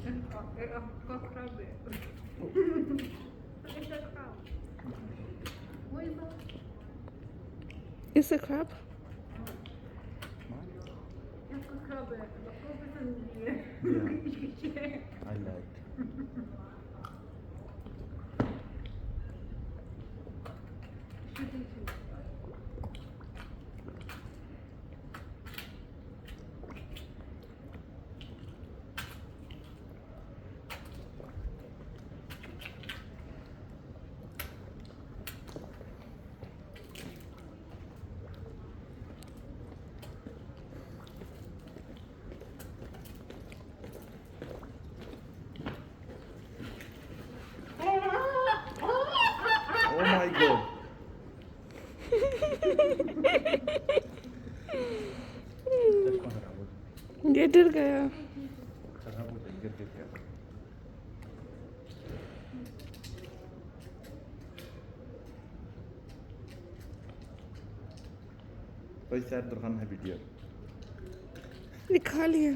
Krabbig. Is dat krab? Hoe is dat? It's a crab. Krabbe. Krabbe is een dier. Yeah, I like. Oh my god. ये डर गया. पैसा दुकान है video दिखा लिया.